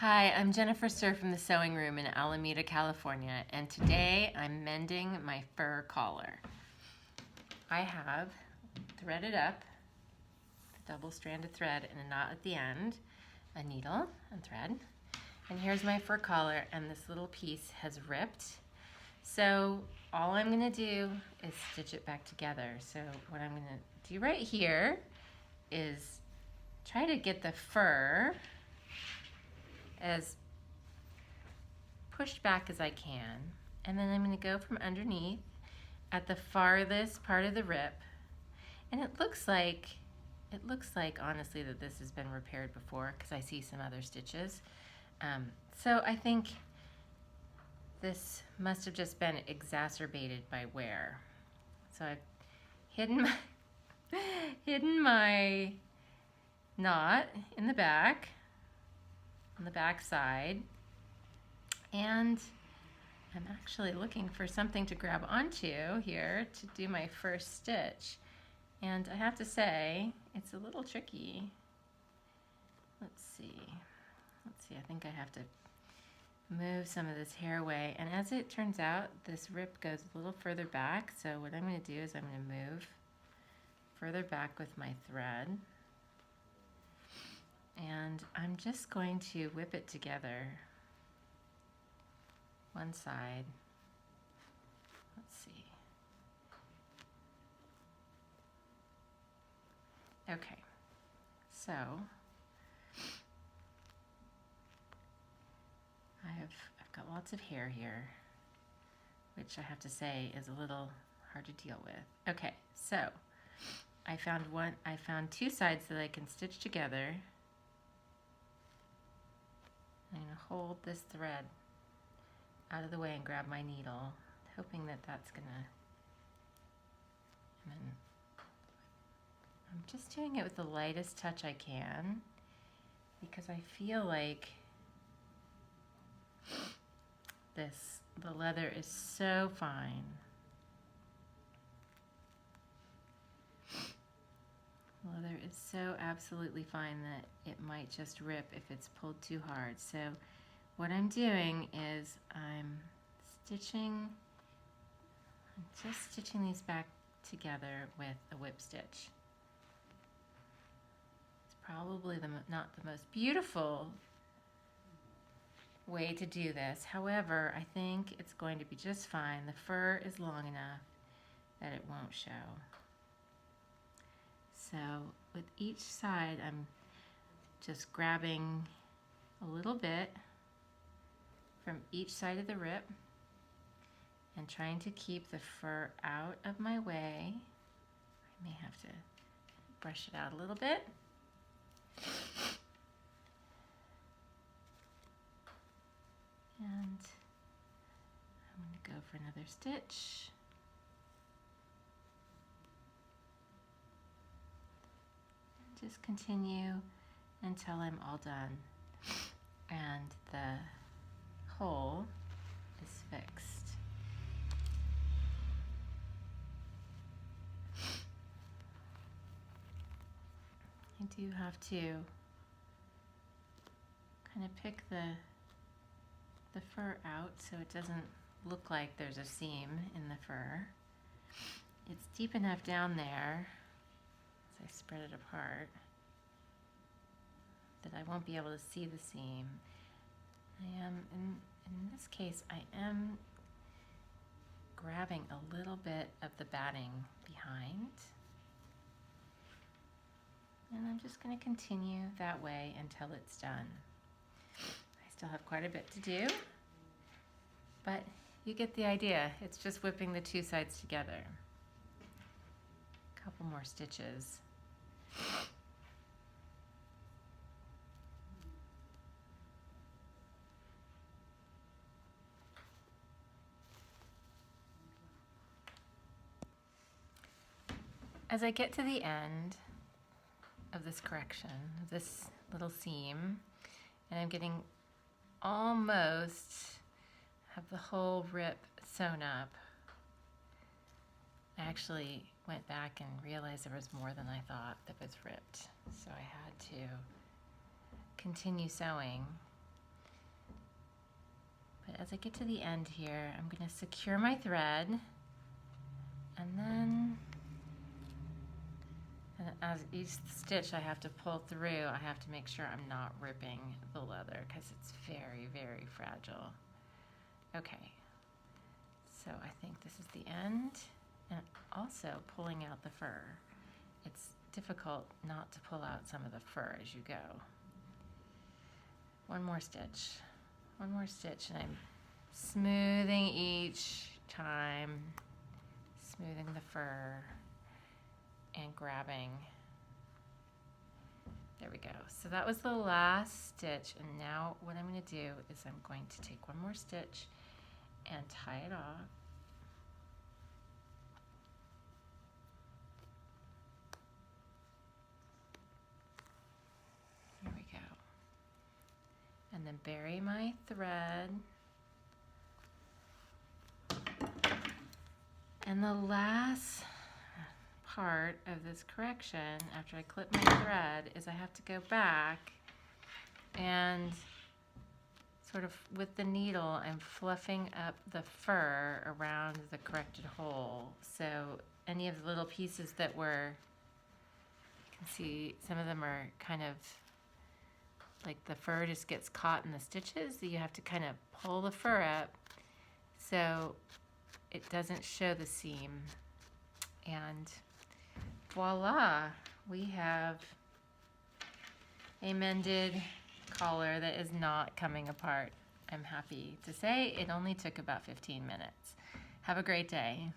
Hi, I'm Jennifer Sir from the Sewing Room in Alameda, California, and today I'm mending my fur collar. I have threaded up a double-stranded thread and a knot at the end, a needle and thread, and here's my fur collar, and this little piece has ripped. So all I'm going to do is stitch it back together. So what I'm going to do right here is try to get the fur as pushed back as I can, and then I'm going to go from underneath at the farthest part of the rip, and it looks like honestly that this has been repaired before because I see some other stitches. So I think this must have just been exacerbated by wear. So I've hidden my knot in the back, on the back side, and I'm actually looking for something to grab onto here to do my first stitch, and I have to say it's a little tricky. Let's see, I think I have to move some of this hair away, and as it turns out this rip goes a little further back, so what I'm going to do is I'm going to move further back with my thread, and I'm just going to whip it together one side. Let's see. Okay, so I've got lots of hair here, which I have to say is a little hard to deal with. Okay, so I found two sides that I can stitch together. I'm going to hold this thread out of the way and grab my needle, hoping that that's gonna, and then I'm just doing it with the lightest touch I can because I feel like the leather is so fine. The leather is so absolutely fine that it might just rip if it's pulled too hard. So what I'm doing is I'm just stitching these back together with a whip stitch. It's probably not the most beautiful way to do this. However, I think it's going to be just fine. The fur is long enough that it won't show. So with each side, I'm just grabbing a little bit from each side of the rip and trying to keep the fur out of my way. I may have to brush it out a little bit. And I'm going to go for another stitch. And just continue until I'm all done and the hole is fixed. I do have to kind of pick the fur out so it doesn't look like there's a seam in the fur. It's deep enough down there as I spread it apart that I won't be able to see the seam. I am, in this case, I am grabbing a little bit of the batting behind. And I'm just going to continue that way until it's done. I still have quite a bit to do, but you get the idea. It's just whipping the two sides together. A couple more stitches. As I get to the end of this correction, of this little seam, and I'm getting almost have the whole rip sewn up, I actually went back and realized there was more than I thought that was ripped. So I had to continue sewing as I get to the end here, I'm going to secure my thread, and then as each stitch I have to pull through, I have to make sure I'm not ripping the leather because it's very, very fragile. Okay, so I think this is the end, and also pulling out the fur. It's difficult not to pull out some of the fur as you go. One more stitch, and I'm smoothing each time, smoothing the fur and grabbing. There we go. So that was the last stitch, and now what I'm going to do is I'm going to take one more stitch and tie it off. Here we go. And then bury my thread. And the last part of this correction, after I clip my thread, is I have to go back and sort of with the needle, I'm fluffing up the fur around the corrected hole. So any of the little pieces that were, you can see some of them are kind of like the fur just gets caught in the stitches. So you have to kind of pull the fur up so it doesn't show the seam. And voila, we have a mended collar that is not coming apart. I'm happy to say it only took about 15 minutes. Have a great day.